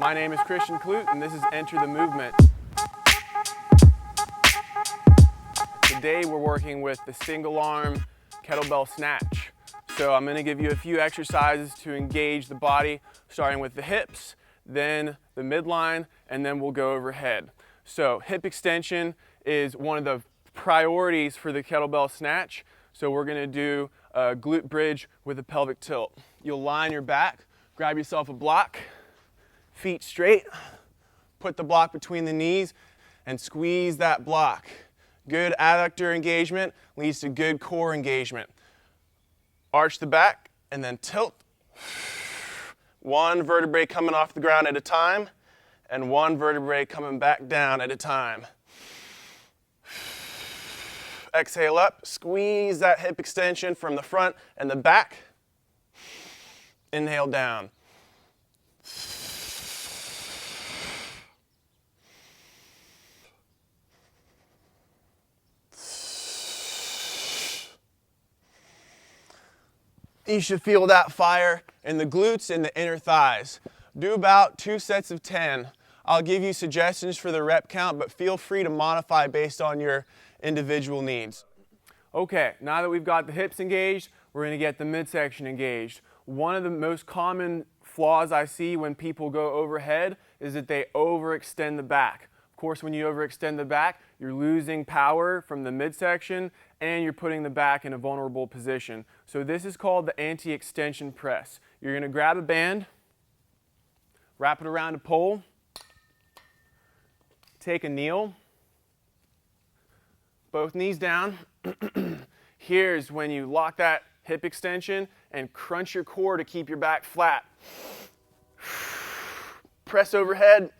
My name is Christian Clute, and this is Enter the Movement. Today we're working with the single arm kettlebell snatch. So I'm going to give you a few exercises to engage the body, starting with the hips, then the midline, and then we'll go overhead. So hip extension is one of the priorities for the kettlebell snatch. So we're going to do a glute bridge with a pelvic tilt. You'll lie on your back, grab yourself a block, feet straight, put the block between the knees, and squeeze that block. Good adductor engagement leads to good core engagement. Arch the back and then tilt. One vertebrae coming off the ground at a time, and one vertebrae coming back down at a time. Exhale up, squeeze that hip extension from the front and the back. Inhale down. You should feel that fire in the glutes and the inner thighs. Do about 2 sets of 10. I'll give you suggestions for the rep count, but feel free to modify based on your individual needs. Okay, now that we've got the hips engaged, we're going to get the midsection engaged. One of the most common flaws I see when people go overhead is that they overextend the back. Of course, when you overextend the back, you're losing power from the midsection and you're putting the back in a vulnerable position. So this is called the anti-extension press. You're going to grab a band, wrap it around a pole, take a kneel, both knees down. Here's when you lock that hip extension and crunch your core to keep your back flat. Press overhead,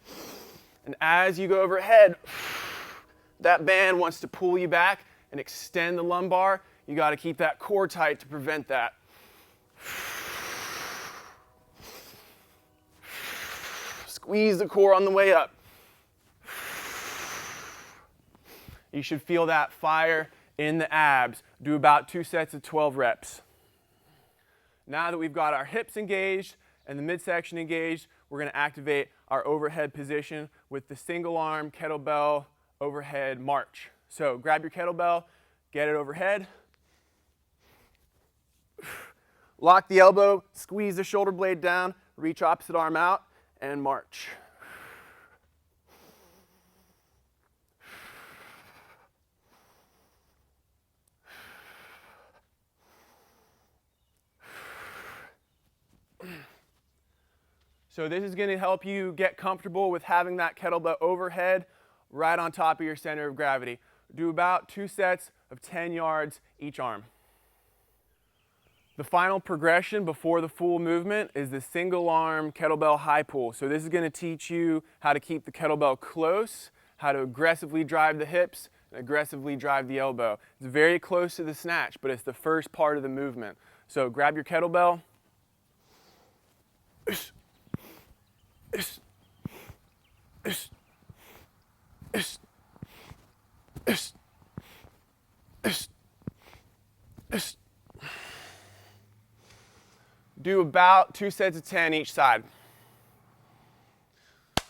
and as you go overhead, that band wants to pull you back and extend the lumbar. You got to keep that core tight to prevent that. Squeeze the core on the way up. You should feel that fire in the abs. Do about 2 sets of 12 reps. Now that we've got our hips engaged and the midsection engaged, we're going to activate our overhead position with the single arm kettlebell overhead march. So grab your kettlebell, get it overhead, lock the elbow, squeeze the shoulder blade down, reach opposite arm out, and march. So this is going to help you get comfortable with having that kettlebell overhead right on top of your center of gravity. Do about 2 sets of 10 yards each arm. The final progression before the full movement is the single arm kettlebell high pull. So this is going to teach you how to keep the kettlebell close, how to aggressively drive the hips, and aggressively drive the elbow. It's very close to the snatch, but it's the first part of the movement. So grab your kettlebell. Do about 2 sets of 10 each side.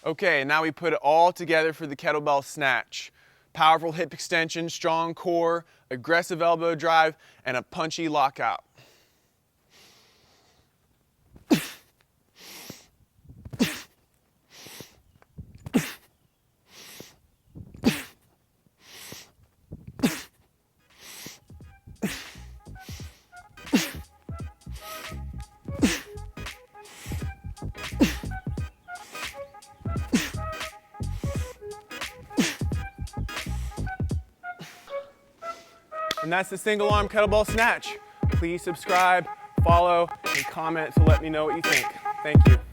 Okay, now we put it all together for the kettlebell snatch. Powerful hip extension, strong core, aggressive elbow drive, and a punchy lockout. And that's the single arm kettlebell snatch. Please subscribe, follow, and comment to let me know what you think. Thank you.